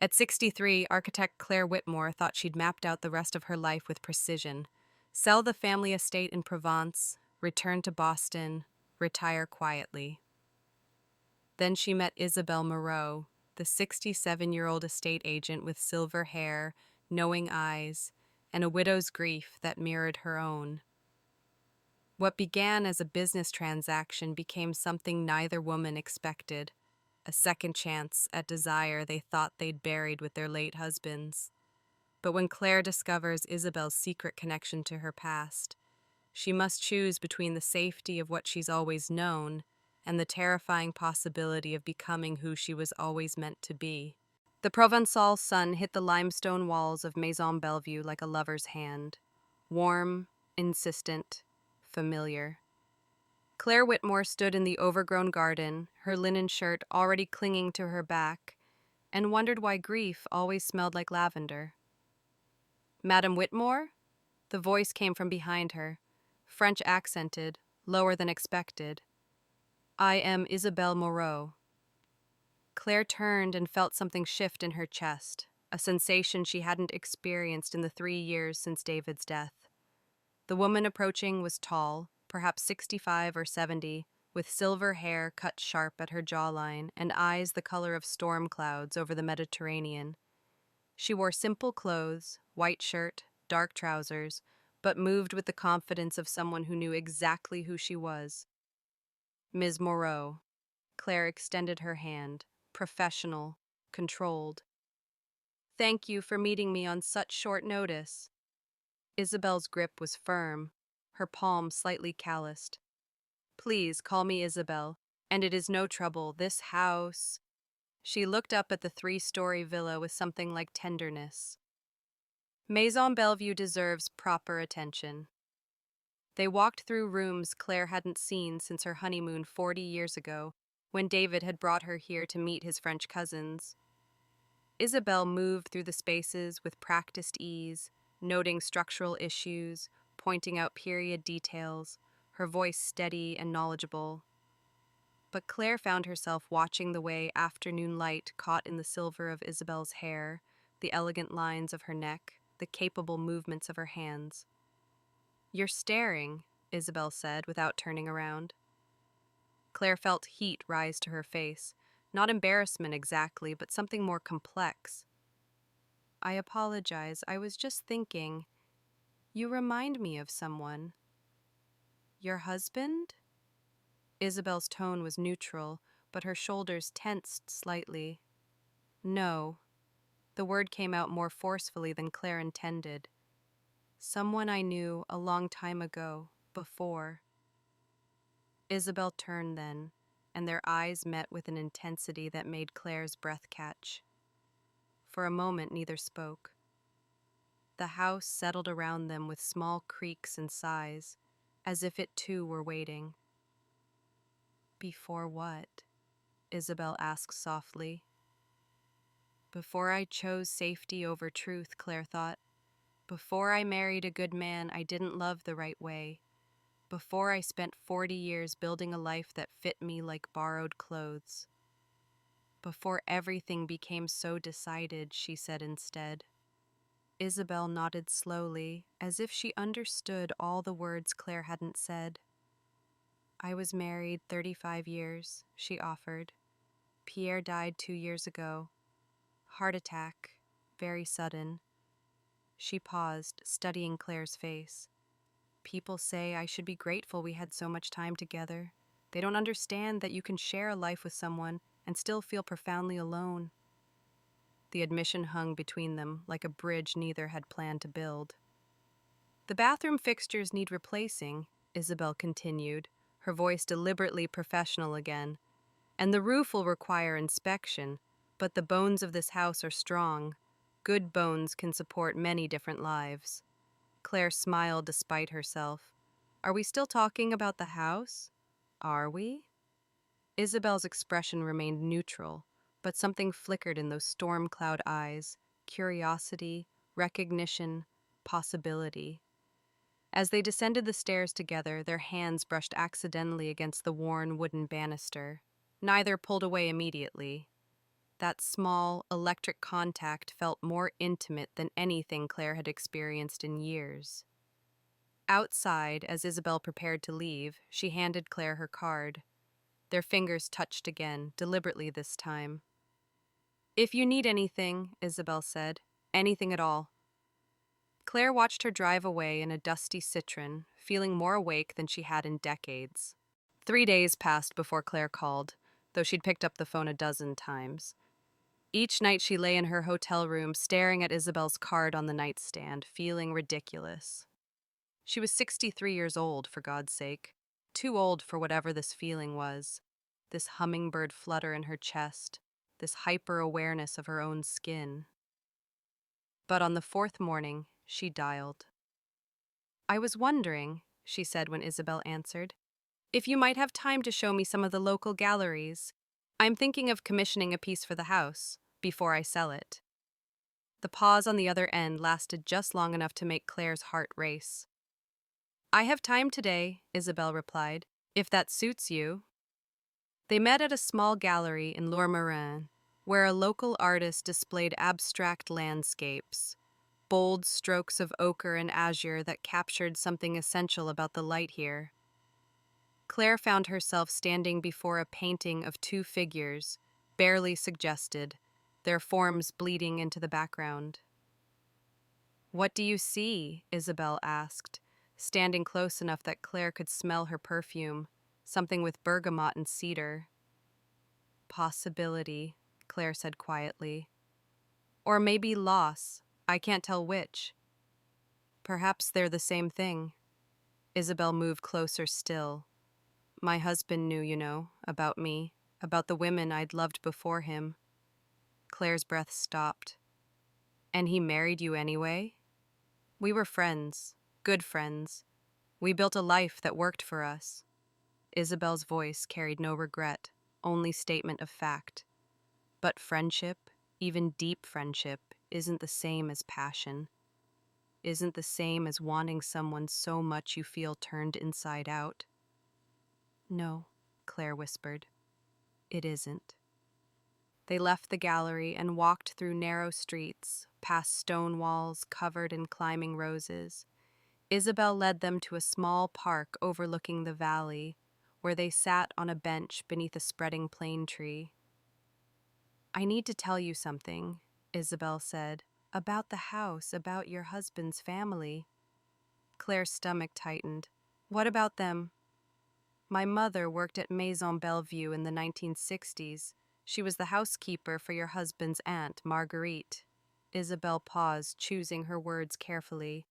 At 63, architect Claire Whitmore thought she'd mapped out the rest of her life with precision. Sell the family estate in Provence, return to Boston, retire quietly. Then she met Isabelle Moreau, the 67-year-old estate agent with silver hair, knowing eyes, and a widow's grief that mirrored her own. What began as a business transaction became something neither woman expected, a second chance at desire they thought they'd buried with their late husbands. But when Claire discovers Isabel's secret connection to her past, she must choose between the safety of what she's always known and the terrifying possibility of becoming who she was always meant to be. The Provençal sun hit the limestone walls of Maison Bellevue like a lover's hand. Warm, insistent, familiar. Claire Whitmore stood in the overgrown garden, her linen shirt already clinging to her back, and wondered why grief always smelled like lavender. "Madame Whitmore?" The voice came from behind her, French accented, lower than expected. "I am Isabelle Moreau." Claire turned and felt something shift in her chest, a sensation she hadn't experienced in the 3 years since David's death. The woman approaching was tall, perhaps 65 or 70, with silver hair cut sharp at her jawline and eyes the color of storm clouds over the Mediterranean. She wore simple clothes, white shirt, dark trousers, but moved with the confidence of someone who knew exactly who she was. "Ms. Moreau." Claire extended her hand, professional, controlled. "Thank you for meeting me on such short notice." Isabel's grip was firm, her palm slightly calloused. "Please call me Isabelle, and it is no trouble. This house—" She looked up at the 3-story villa with something like tenderness. Maison Bellevue deserves proper attention. They walked through rooms Claire hadn't seen since her honeymoon 40 years ago, when David had brought her here to meet his French cousins. Isabelle moved through the spaces with practiced ease, noting structural issues, pointing out period details, her voice steady and knowledgeable. But Claire found herself watching the way afternoon light caught in the silver of Isabelle's hair, the elegant lines of her neck, the capable movements of her hands. "You're staring," Isabelle said without turning around. Claire felt heat rise to her face, not embarrassment exactly, but something more complex. "I apologize, I was just thinking. You remind me of someone." "Your husband?" Isabel's tone was neutral, but her shoulders tensed slightly. "No." The word came out more forcefully than Claire intended. "Someone I knew a long time ago, before." Isabelle turned then, and their eyes met with an intensity that made Claire's breath catch. For a moment neither spoke. The house settled around them with small creaks and sighs, as if it too were waiting. "Before what?" Isabelle asked softly. "Before I chose safety over truth," Claire thought. "Before I married a good man I didn't love the right way. Before I spent 40 years building a life that fit me like borrowed clothes. Before everything became so decided," she said instead. Isabelle nodded slowly, as if she understood all the words Claire hadn't said. "I was married 35 years, she offered. "Pierre died 2 years ago. Heart attack, very sudden." She paused, studying Claire's face. "People say I should be grateful we had so much time together. They don't understand that you can share a life with someone and still feel profoundly alone." The admission hung between them like a bridge neither had planned to build. "The bathroom fixtures need replacing," Isabelle continued, her voice deliberately professional again. "And the roof will require inspection, but the bones of this house are strong. Good bones can support many different lives." Claire smiled despite herself. "Are we still talking about the house?" "Are we?" Isabel's expression remained neutral, but something flickered in those storm cloud eyes, curiosity, recognition, possibility. As they descended the stairs together, their hands brushed accidentally against the worn wooden banister. Neither pulled away immediately. That small, electric contact felt more intimate than anything Claire had experienced in years. Outside, as Isabelle prepared to leave, she handed Claire her card. Their fingers touched again, deliberately this time. "If you need anything," Isabelle said, "anything at all." Claire watched her drive away in a dusty Citroën, feeling more awake than she had in decades. 3 days passed before Claire called, though she'd picked up the phone a dozen times. Each night she lay in her hotel room, staring at Isabelle's card on the nightstand, feeling ridiculous. She was 63 years old, for God's sake. Too old for whatever this feeling was. This hummingbird flutter in her chest, this hyper-awareness of her own skin. But on the fourth morning, she dialed. "I was wondering," she said when Isabelle answered, "if you might have time to show me some of the local galleries. I'm thinking of commissioning a piece for the house, before I sell it." The pause on the other end lasted just long enough to make Claire's heart race. "I have time today," Isabelle replied, "if that suits you." They met at a small gallery in Lourmarin, where a local artist displayed abstract landscapes, bold strokes of ochre and azure that captured something essential about the light here. Claire found herself standing before a painting of two figures, barely suggested, their forms bleeding into the background. "What do you see?" Isabelle asked, standing close enough that Claire could smell her perfume, something with bergamot and cedar. "Possibility," Claire said quietly. "Or maybe loss. I can't tell which." "Perhaps they're the same thing." Isabelle moved closer still. "My husband knew, about me, about the women I'd loved before him." Claire's breath stopped. "And he married you anyway?" "We were friends, good friends. We built a life that worked for us." Isabelle's voice carried no regret, only statement of fact. But friendship, even deep friendship, isn't the same as passion. Isn't the same as wanting someone so much you feel turned inside out. "No," Claire whispered. "It isn't." They left the gallery and walked through narrow streets, past stone walls covered in climbing roses. Isabelle led them to a small park overlooking the valley, where they sat on a bench beneath a spreading plane tree. "I need to tell you something," Isabelle said, "about the house, about your husband's family." Claire's stomach tightened. "What about them?" "My mother worked at Maison Bellevue in the 1960s. She was the housekeeper for your husband's aunt, Marguerite." Isabelle paused, choosing her words carefully.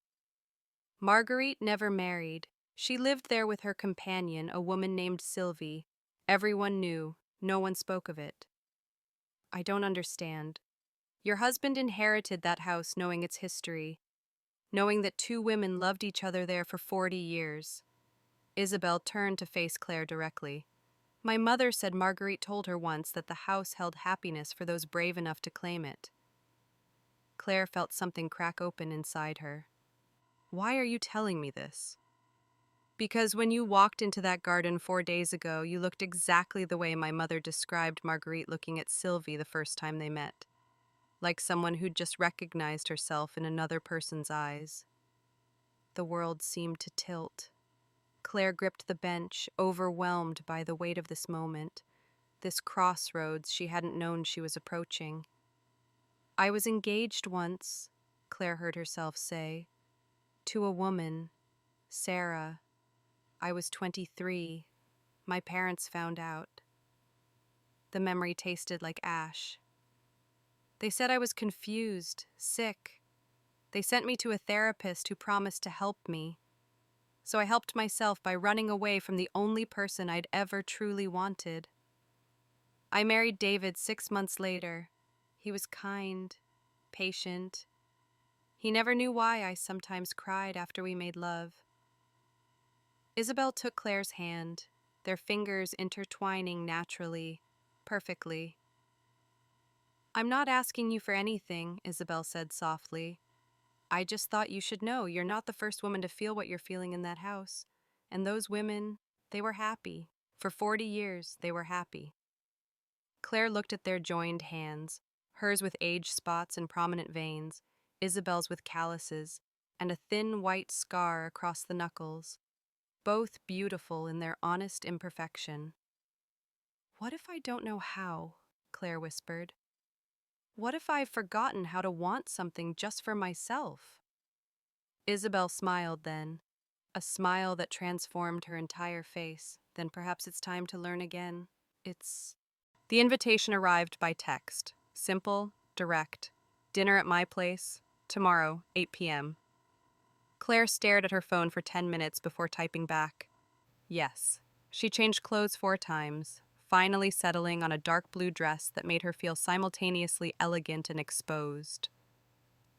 "Marguerite never married. She lived there with her companion, a woman named Sylvie. Everyone knew. No one spoke of it." "I don't understand." "Your husband inherited that house knowing its history, knowing that two women loved each other there for 40 years. Isabelle turned to face Claire directly. "My mother said Marguerite told her once that the house held happiness for those brave enough to claim it." Claire felt something crack open inside her. "Why are you telling me this?" "Because when you walked into that garden 4 days ago, you looked exactly the way my mother described Marguerite looking at Sylvie the first time they met. Like someone who'd just recognized herself in another person's eyes." The world seemed to tilt. Claire gripped the bench, overwhelmed by the weight of this moment, this crossroads she hadn't known she was approaching. "I was engaged once," Claire heard herself say, "to a woman, Sarah. I was 23. My parents found out." The memory tasted like ash. "They said I was confused, sick. They sent me to a therapist who promised to help me. So I helped myself by running away from the only person I'd ever truly wanted. I married David 6 months later. He was kind, patient. He never knew why I sometimes cried after we made love." Isabelle took Claire's hand, their fingers intertwining naturally, perfectly. "I'm not asking you for anything," Isabelle said softly. "I just thought you should know you're not the first woman to feel what you're feeling in that house. And those women, they were happy. For 40 years, they were happy." Claire looked at their joined hands, hers with age spots and prominent veins, Isabel's with calluses, and a thin white scar across the knuckles, both beautiful in their honest imperfection. "What if I don't know how?" Claire whispered. "What if I've forgotten how to want something just for myself?" Isabel smiled then, a smile that transformed her entire face. "Then perhaps it's time to learn again. It's..." The invitation arrived by text. Simple, direct. "Dinner at my place, tomorrow, 8 p.m. Claire stared at her phone for 10 minutes before typing back, "Yes." She changed clothes 4 times, finally settling on a dark blue dress that made her feel simultaneously elegant and exposed.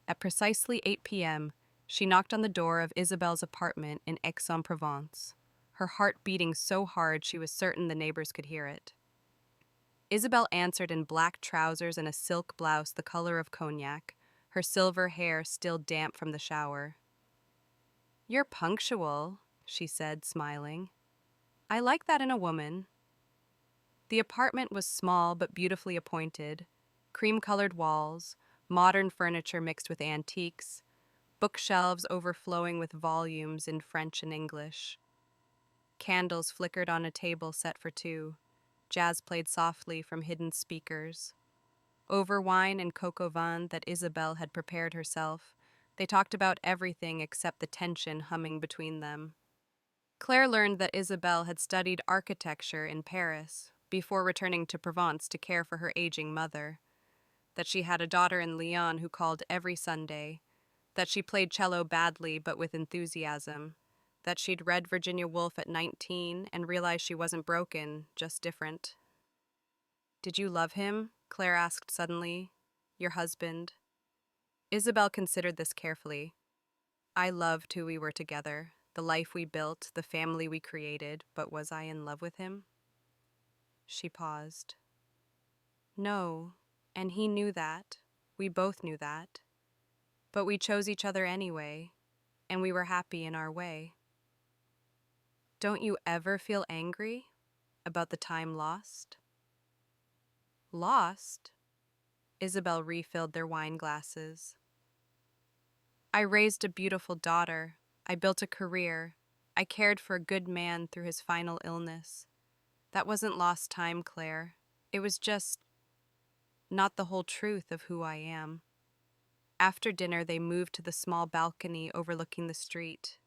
At precisely 8 p.m., she knocked on the door of Isabelle's apartment in Aix-en-Provence, her heart beating so hard she was certain the neighbors could hear it. Isabelle answered in black trousers and a silk blouse the color of cognac, her silver hair still damp from the shower. "You're punctual," she said, smiling. "I like that in a woman." The apartment was small but beautifully appointed, cream-colored walls, modern furniture mixed with antiques, bookshelves overflowing with volumes in French and English. Candles flickered on a table set for two. Jazz played softly from hidden speakers. Over wine and coq au vin that Isabelle had prepared herself, they talked about everything except the tension humming between them. Claire learned that Isabelle had studied architecture in Paris before returning to Provence to care for her aging mother, that she had a daughter in Lyon who called every Sunday, that she played cello badly but with enthusiasm, that she'd read Virginia Woolf at 19 and realized she wasn't broken, just different. "Did you love him?" Claire asked suddenly. "Your husband?" Isabelle considered this carefully. "I loved who we were together, the life we built, the family we created, but was I in love with him?" She paused. "No, and he knew that. We both knew that. But we chose each other anyway, and we were happy in our way." "Don't you ever feel angry about the time lost?" "Lost?" Isabelle refilled their wine glasses. "I raised a beautiful daughter. I built a career. I cared for a good man through his final illness. That wasn't lost time, Claire. It was just not the whole truth of who I am." After dinner, they moved to the small balcony overlooking the street.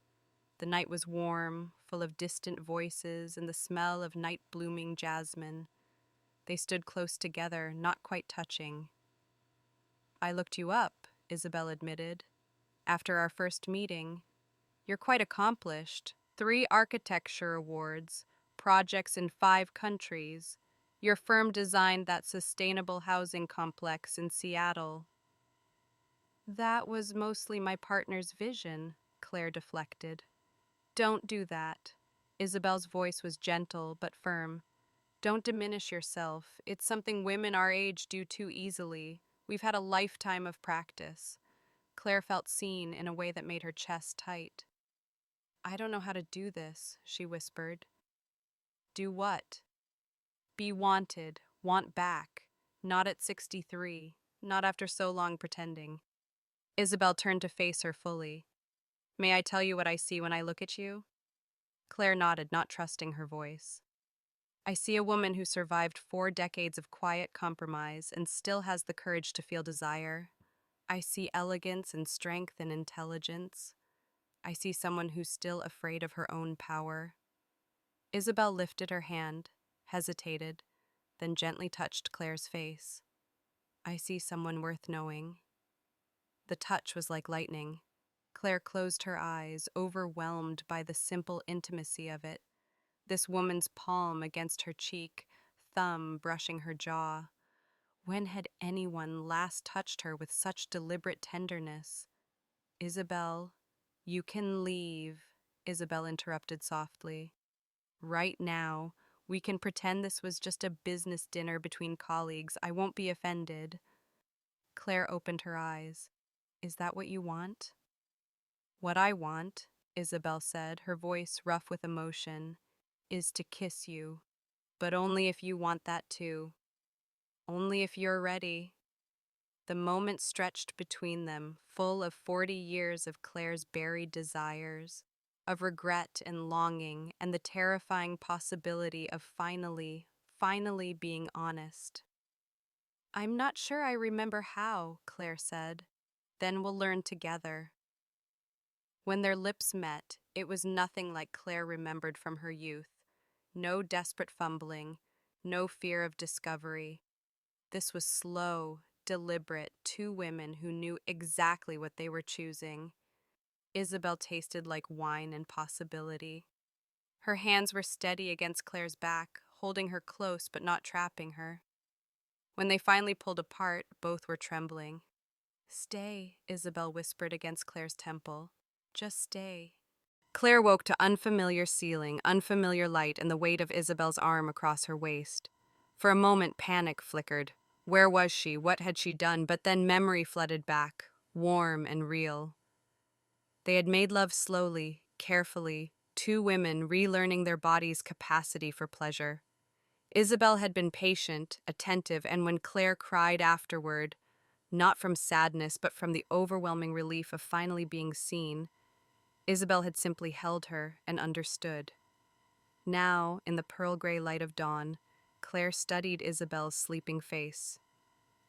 The night was warm, full of distant voices and the smell of night-blooming jasmine. They stood close together, not quite touching. "I looked you up," Isabelle admitted. "After our first meeting. You're quite accomplished. 3 architecture awards, projects in 5 countries. Your firm designed that sustainable housing complex in Seattle." "That was mostly my partner's vision," Claire deflected. "Don't do that." Isabelle's voice was gentle but firm. "Don't diminish yourself. It's something women our age do too easily. We've had a lifetime of practice." Claire felt seen in a way that made her chest tight. "I don't know how to do this," she whispered. "Do what?" "Be wanted, want back. Not at 63. Not after so long pretending." Isabelle turned to face her fully. "May I tell you what I see when I look at you?" Claire nodded, not trusting her voice. "I see a woman who survived 4 decades of quiet compromise and still has the courage to feel desire. I see elegance and strength and intelligence. I see someone who's still afraid of her own power." Isabelle lifted her hand, hesitated, then gently touched Claire's face. "I see someone worth knowing." The touch was like lightning. Claire closed her eyes, overwhelmed by the simple intimacy of it. This woman's palm against her cheek, thumb brushing her jaw. When had anyone last touched her with such deliberate tenderness? "Isabelle, you can leave," Isabelle interrupted softly. "Right now. We can pretend this was just a business dinner between colleagues. I won't be offended." Claire opened her eyes. "Is that what you want?" "What I want," Isabelle said, her voice rough with emotion, "is to kiss you. But only if you want that too." Only if you're ready. The moment stretched between them, full of 40 years of Claire's buried desires, of regret and longing, and the terrifying possibility of finally being honest. I'm not sure I remember how, Claire said. Then we'll learn together. When their lips met, it was nothing like Claire remembered from her youth. No desperate fumbling, no fear of discovery. This was slow, deliberate, two women who knew exactly what they were choosing. Isabelle tasted like wine and possibility. Her hands were steady against Claire's back, holding her close but not trapping her. When they finally pulled apart, both were trembling. Stay, Isabelle whispered against Claire's temple. Just stay. Claire woke to unfamiliar ceiling, unfamiliar light, and the weight of Isabelle's arm across her waist. For a moment, panic flickered. Where was she? What had she done? But then memory flooded back, warm and real. They had made love slowly, carefully, two women relearning their bodies' capacity for pleasure. Isabelle had been patient, attentive, and when Claire cried afterward, not from sadness but from the overwhelming relief of finally being seen, Isabelle had simply held her and understood. Now, in the pearl gray light of dawn, Claire studied Isabelle's sleeping face.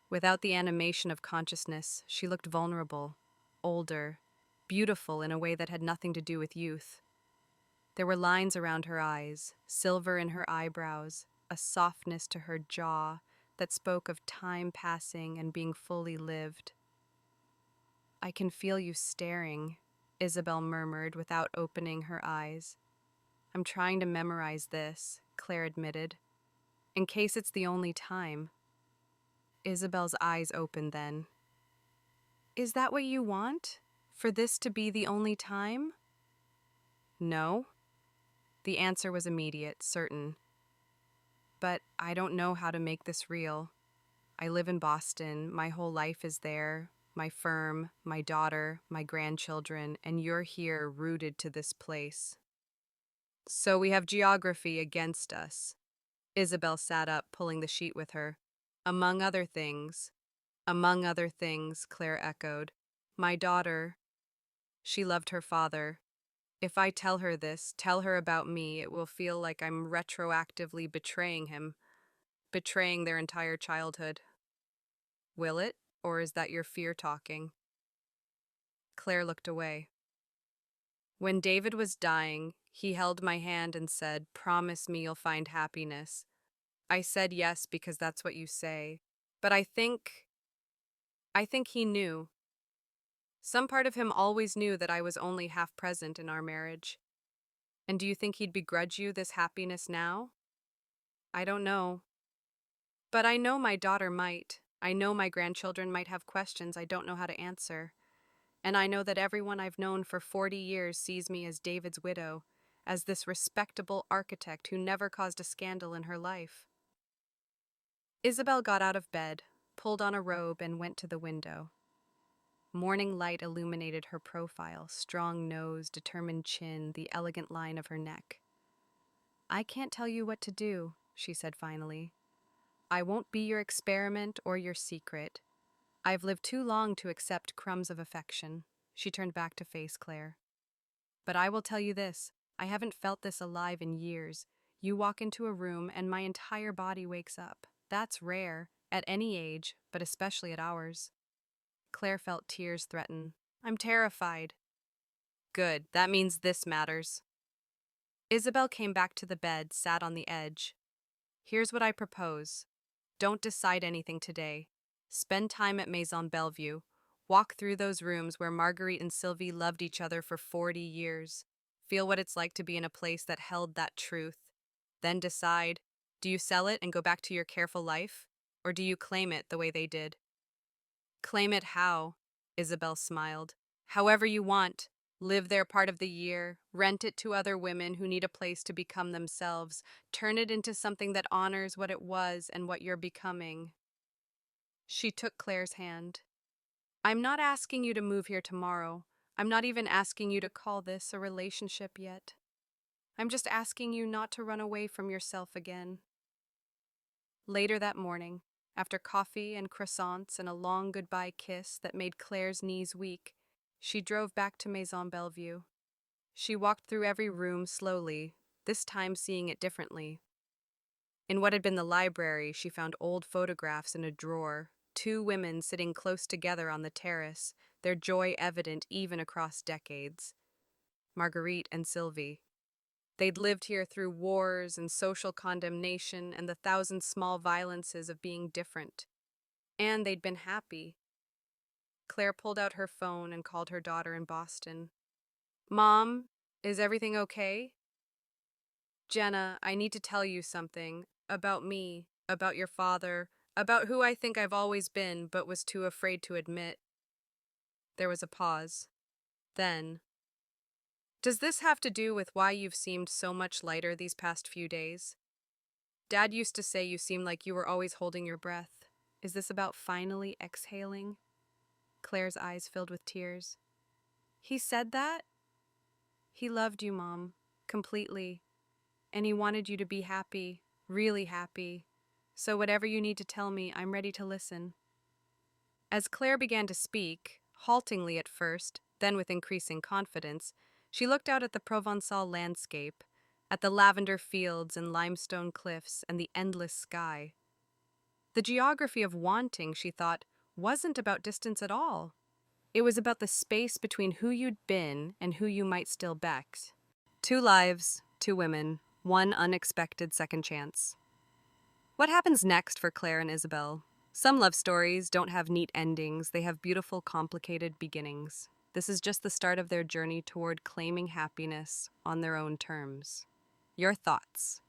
Without the animation of consciousness, she looked vulnerable, older, beautiful in a way that had nothing to do with youth. There were lines around her eyes, silver in her eyebrows, a softness to her jaw that spoke of time passing and being fully lived. I can feel you staring, Isabelle murmured without opening her eyes. I'm trying to memorize this, Claire admitted, in case it's the only time. Isabelle's eyes opened then. Is that what you want? For this to be the only time? No. The answer was immediate, certain. But I don't know how to make this real. I live in Boston, my whole life is there, my firm, my daughter, my grandchildren, and you're here rooted to this place. So we have geography against us. Isabelle sat up, pulling the sheet with her. Among other things. Among other things, Claire echoed. My daughter. She loved her father. If I tell her this, tell her about me, it will feel like I'm retroactively betraying him, betraying their entire childhood. Will it? Or is that your fear talking? Claire looked away. When David was dying, he held my hand and said, "Promise me you'll find happiness." I said yes because that's what you say. But I think he knew. Some part of him always knew that I was only half present in our marriage. And do you think he'd begrudge you this happiness now? I don't know. But I know my daughter might. I know my grandchildren might have questions I don't know how to answer. And I know that everyone I've known for 40 years sees me as David's widow, as this respectable architect who never caused a scandal in her life. Isabelle got out of bed, pulled on a robe, and went to the window. Morning light illuminated her profile, strong nose, determined chin, the elegant line of her neck. I can't tell you what to do, she said finally. I won't be your experiment or your secret. I've lived too long to accept crumbs of affection. She turned back to face Claire. But I will tell you this, I haven't felt this alive in years. You walk into a room and my entire body wakes up. That's rare, at any age, but especially at ours. Claire felt tears threaten. I'm terrified. Good, that means this matters. Isabelle came back to the bed, sat on the edge. Here's what I propose. Don't decide anything today. Spend time at Maison Bellevue. Walk through those rooms where Marguerite and Sylvie loved each other for 40 years. Feel what it's like to be in a place that held that truth. Then decide, do you sell it and go back to your careful life? Or do you claim it the way they did? Claim it how? Isabelle smiled. However you want. Live there part of the year, rent it to other women who need a place to become themselves, turn it into something that honors what it was and what you're becoming. She took Claire's hand. I'm not asking you to move here tomorrow. I'm not even asking you to call this a relationship yet. I'm just asking you not to run away from yourself again. Later that morning, After coffee and croissants and a long goodbye kiss that made Claire's knees weak, she drove back to Maison Bellevue. She walked through every room slowly, this time seeing it differently. In what had been the library, she found old photographs in a drawer, two women sitting close together on the terrace, their joy evident even across decades. Marguerite and Sylvie. They'd lived here through wars and social condemnation and the thousand small violences of being different. And they'd been happy. Claire pulled out her phone and called her daughter in Boston. Mom, is everything okay? Jenna, I need to tell you something. About me, about your father, about who I think I've always been but was too afraid to admit. There was a pause. Then, does this have to do with why you've seemed so much lighter these past few days? Dad used to say you seemed like you were always holding your breath. Is this about finally exhaling? Claire's eyes filled with tears. He said that? He loved you, Mom, completely. And he wanted you to be happy, really happy. So whatever you need to tell me, I'm ready to listen. As Claire began to speak, haltingly at first, then with increasing confidence, she looked out at the Provençal landscape, at the lavender fields and limestone cliffs and the endless sky. The geography of wanting, she thought, wasn't about distance at all. It was about the space between who you'd been and who you might still be. Two lives, two women, one unexpected second chance. What happens next for Claire and Isabelle? Some love stories don't have neat endings, they have beautiful, complicated beginnings. This is just the start of their journey toward claiming happiness on their own terms. Your thoughts?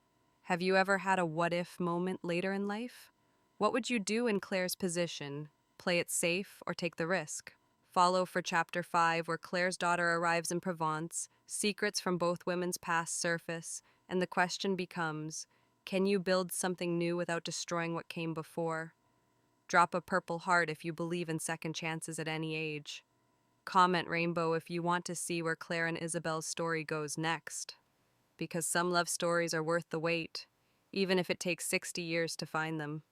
Have you ever had a what-if moment later in life? What would you do in Claire's position? Play it safe or take the risk? Follow for Chapter 5, where Claire's daughter arrives in Provence, secrets from both women's past surface, and the question becomes, can you build something new without destroying what came before? Drop a purple heart if you believe in second chances at any age. Comment rainbow if you want to see where Claire and Isabelle's story goes next. Because some love stories are worth the wait, even if it takes 60 years to find them.